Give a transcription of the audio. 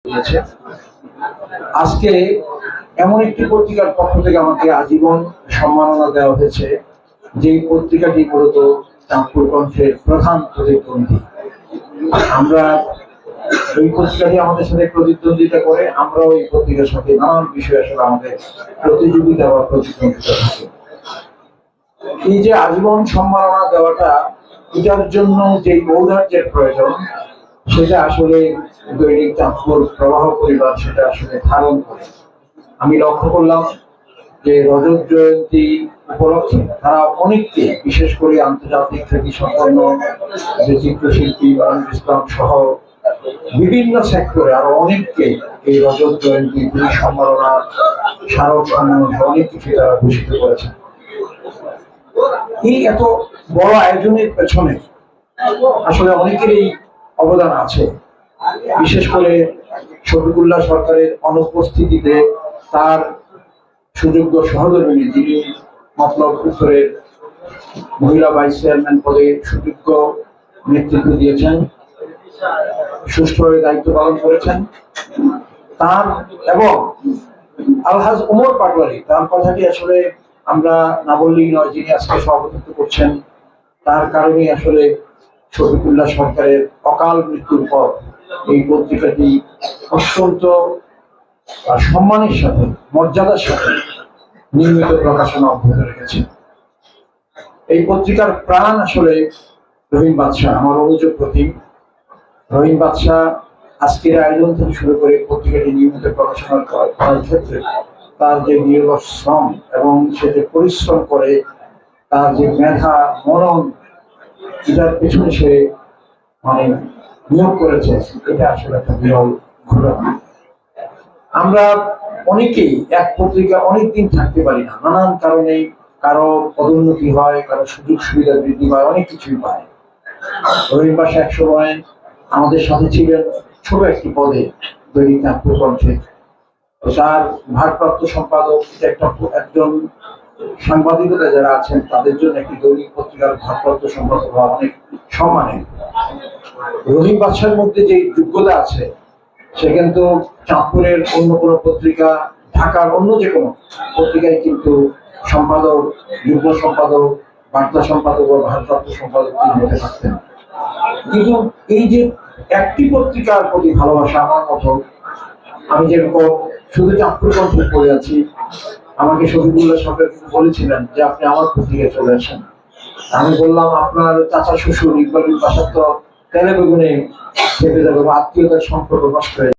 দিয়েছে। আজকে এমন একটি পত্রিকার পক্ষ থেকে আমাকে আজীবন সম্মাননা দেওয়া হয়েছে, যে পত্রিকাটি মূলত চাঁদপুর কণ্ঠের প্রধান প্রতিদ্বন্দ্বী। আমরা ওই পত্রিকাটি আমাদের সাথে প্রতিদ্বন্দ্বিতা করে, আমরাও এই পত্রিকার সাথে নানান বিষয়ে আসলে আমাদের প্রতিযোগিতা বা প্রতিদ্বন্দ্বিতা থাকে। এই যে আজীবন সম্মাননা দেওয়াটা, এটার জন্য যে ঔদার্যের প্রয়োজন, সেটা আসলে দৈনিক চাঁদপুর প্রবাহ পরিবার সেটা আসলে ধারণ করে। আমি লক্ষ্য করলাম যে রজত জয়ন্তী উপলক্ষে তারা অনেককে, বিশেষ করে আন্তর্জাতিক খ্যাতি সম্পন্ন যে চিত্রশিল্পী বারানুল ইসলাম সহ বিভিন্ন সেক্টরে আরো অনেককে এই রজত জয়ন্তী সম্মাননা, স্মারক সম্মান অনেক কিছু তারা ঘোষিত করেছেন। এই এত বড় আয়োজনের পেছনে আসলে অনেকেরই অবদান আছে। বিশেষ করে শফিকুল্লাহ সরকারের অনুপস্থিতিতে তার সুযোগ্য সহধর্মিণী, যিনি মতলব উত্তরের মহিলা ভাইস চেয়ারম্যান পদে সুযোগ্য নেতৃত্ব দিয়েছেন, সুষ্ঠুভাবে দায়িত্ব পালন করেছেন, তার এবং আলহাজ ওমর পাটোয়ারি, তার কথাটি আসলে আমরা না বললেই নয়, যিনি আজকে সভাপতিত্ব করছেন। তার কারণে আসলে শফিকুল্লাহ সরকারের অকাল মৃত্যুর পর এই পত্রিকাটি অত্যন্ত সম্মানের সাথে, মর্যাদার সাথে নিয়মিত প্রকাশনা অব্যাহত রেখেছে। এই পত্রিকার প্রাণ আসলে রহিম বাদশাহ, আমার অনুযোগ প্রতীক। রহিম বাদশাহ আজকের আয়োজন থেকে শুরু করে পত্রিকাটি নিয়মিত প্রকাশনা করার ক্ষেত্রে তার যে নিরলস শ্রম এবং সে যে পরিশ্রম করে, তার যে মেধা মনন, এটার পেছনে সে মানে নিয়োগ করেছে, এটা আসলে একটা বিরল ঘটনা। আমরা অনেকেই এক পত্রিকা অনেকদিন থাকতে পারি না, নানান কারণে। কারো পদোন্নতি হয়, কারো সুযোগ সুবিধা বৃদ্ধি পায়, অনেক কিছুই পায়। রহিম বাদশাহ এক সময় আমাদের সাথে ছিলেন ছোট একটি পদে দৈনিক চাঁদপুর কণ্ঠে। তার ভারপ্রাপ্ত সম্পাদক, একজন সাংবাদিকতা যারা আছেন তাদের জন্য একটি দৈনিক পত্রিকার ভারপ্রাপ্ত সম্পাদক হওয়া অনেক সম্মানের। রহিম বাদশাহের মধ্যে যে যোগ্যতা আছে, সে কিন্তু চাঁদপুরের অন্য কোনো পত্রিকা, ঢাকার অন্য যে কোনো পত্রিকায় কিন্তু সম্পাদক, যুগ্ম সম্পাদক, বার্তা সম্পাদক বা ভারপ্রাপ্ত সম্পাদক হতে পারতেন। কিন্তু এই যে একটি পত্রিকার প্রতি ভালোবাসা, আমার মতো আমি যেরকম শুধু চাঁদপুর কণ্ঠে পড়ে আছি, আমাকে শফিকুল্লাহ সরকার বলেছিলেন যে আপনি আমার পত্রিকায় চলে আসেন। আমি বললাম, আপনার চাচা শ্বশুর ইকবালুল বাসার তো তেলে বেগুনে খেপে যাবে, আত্মীয়তার সম্পর্ক নষ্ট হয়ে